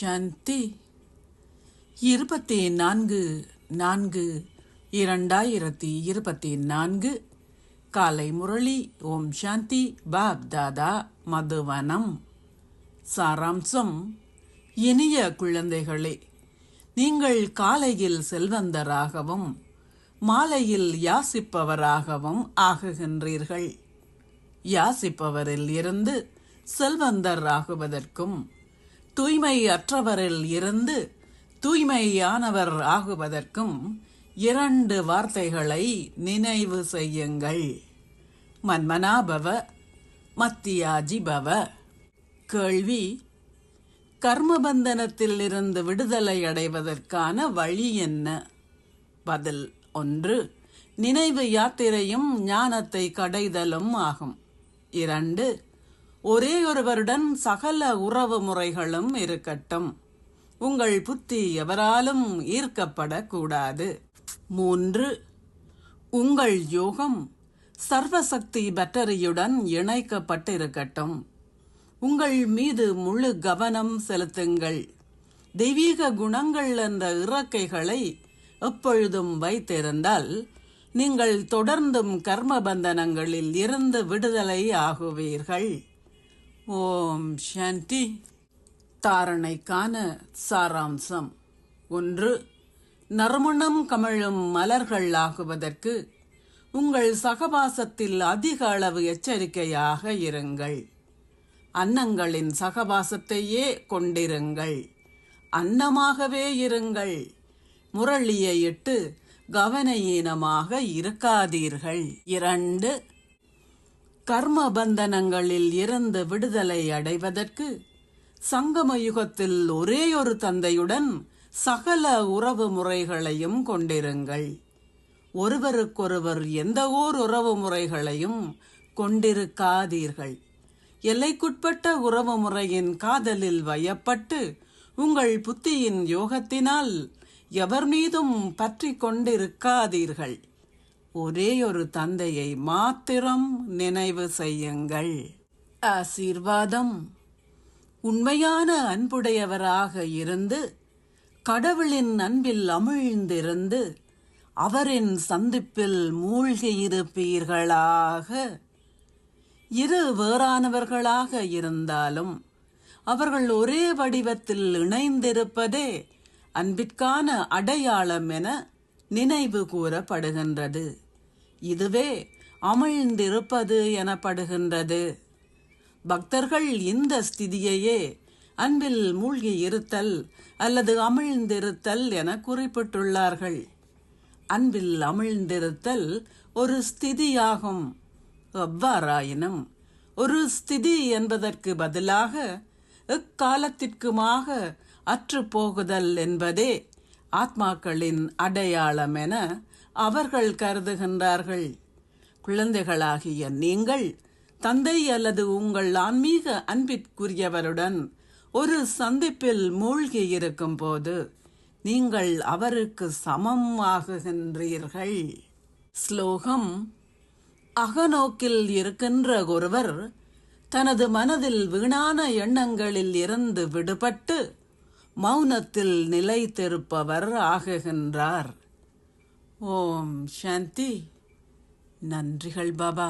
சாந்தி 24/4/2024 காலை முரளி. ஓம் சாந்தி. பாப் தாதா, மதுவனம். சாராம்சம்: இனிய குழந்தைகளே, நீங்கள் காலையில் செல்வந்தராகவும் மாலையில் யாசிப்பவராகவும் ஆகுகின்றீர்கள். யாசிப்பவரில் இருந்து செல்வந்தர் ஆகுவதற்கும் தூய்மை அற்றவரில் இருந்து தூய்மையானவர் ஆகுவதற்கும் 2 வார்த்தைகளை நினைவு செய்யுங்கள். மன்மனாபவ, மத்தியாஜிபவ. கேள்வி: கர்மபந்தனத்தில் இருந்து விடுதலை அடைவதற்கான வழி என்ன? பதில்: 1. நினைவு யாத்திரையும் ஞானத்தை கடைதலும் ஆகும். 2. ஒரே ஒருவருடன் சகல உறவு முறைகளும் இருக்கட்டும். உங்கள் புத்தி எவராலும் ஈர்க்கப்படக்கூடாது. 3. உங்கள் யோகம் சர்வசக்தி பேட்டரியுடன் இணைக்கப்பட்டிருக்கட்டும். உங்கள் மீது முழு கவனம் செலுத்துங்கள். தெய்வீக குணங்கள் என்ற இறக்கைகளை எப்பொழுதும் வைத்திருந்தால் நீங்கள் தொடர்ந்தும் கர்மபந்தனங்களில் இருந்து விடுதலை ஆகுவீர்கள். ஓம் சாந்தி. தாரணைக்கான சாராம்சம்: 1. நறுமணம் கமழும் மலர்கள் ஆகுவதற்கு உங்கள் சகவாசத்தில் அதிக அளவு எச்சரிக்கையாக இருங்கள். அன்னங்களின் சகவாசத்தையே கொண்டிருங்கள். அன்னமாகவே இருங்கள். முரளியை இட்டு கவனயீனமாக இருக்காதீர்கள். 2. கர்மபந்தனங்களில் இருந்து விடுதலை அடைவதற்கு சங்கம யுகத்தில் ஒரே ஒரு தந்தையுடன் சகல உறவு முறைகளையும் கொண்டிருங்கள். ஒருவருக்கொருவர் எந்த ஓர் உறவு முறைகளையும் கொண்டிருக்காதீர்கள். எல்லைக்குட்பட்ட உறவு முறையின் காதலில் வயப்பட்டு உங்கள் புத்தியின் யோகத்தினால் எவர் மீதும் பற்றி கொண்டிருக்காதீர்கள். ஒரே ஒரு தந்தையை மாத்திரம் நினைவு செய்யுங்கள். ஆசீர்வாதம்: உண்மையான அன்புடையவராக இருந்து கடவுளின் அன்பில் அமிழ்ந்திருந்து அவரின் சந்திப்பில் மூழ்கியிருப்பீர்களாக. இரு வேறானவர்களாக இருந்தாலும் அவர்கள் ஒரே வடிவத்தில் இணைந்திருப்பதே அன்பிற்கான அடையாளம் என நினைவு கூறப்படுகின்றது. இதுவே அமிழ்ந்திருப்பது எனப்படுகின்றது. பக்தர்கள் இந்த ஸ்திதியையே அன்பில் மூழ்கி இருத்தல் அல்லது அமிழ்ந்திருத்தல் என குறிப்பிட்டுள்ளார்கள். அன்பில் அமிழ்ந்திருத்தல் ஒரு ஸ்திதியாகும். எவ்வாறாயினும் ஒரு ஸ்திதி என்பதற்கு பதிலாக எக்காலத்திற்குமாக அற்றுப்போகுதல் என்பதே ஆத்மாக்களின் அடையாளம் என அவர்கள் கருதுகின்றார்கள். குழந்தைகளாகிய நீங்கள் தந்தை அல்லது உங்கள் ஆன்மீக அன்பிற்குரியவருடன் ஒரு சந்திப்பில் மூழ்கி இருக்கும் போது நீங்கள் அவருக்கு சமம் ஆகுகின்றீர்கள். ஸ்லோகம்: அகநோக்கில் இருக்கின்ற ஒருவர் தனது மனதில் வீணான எண்ணங்களில் இருந்து விடுபட்டு மௌனத்தில் நிலைத்திருப்பவர் ஆகுகின்றார். ஓம் சாந்தி. நன்றிகள் பாபா.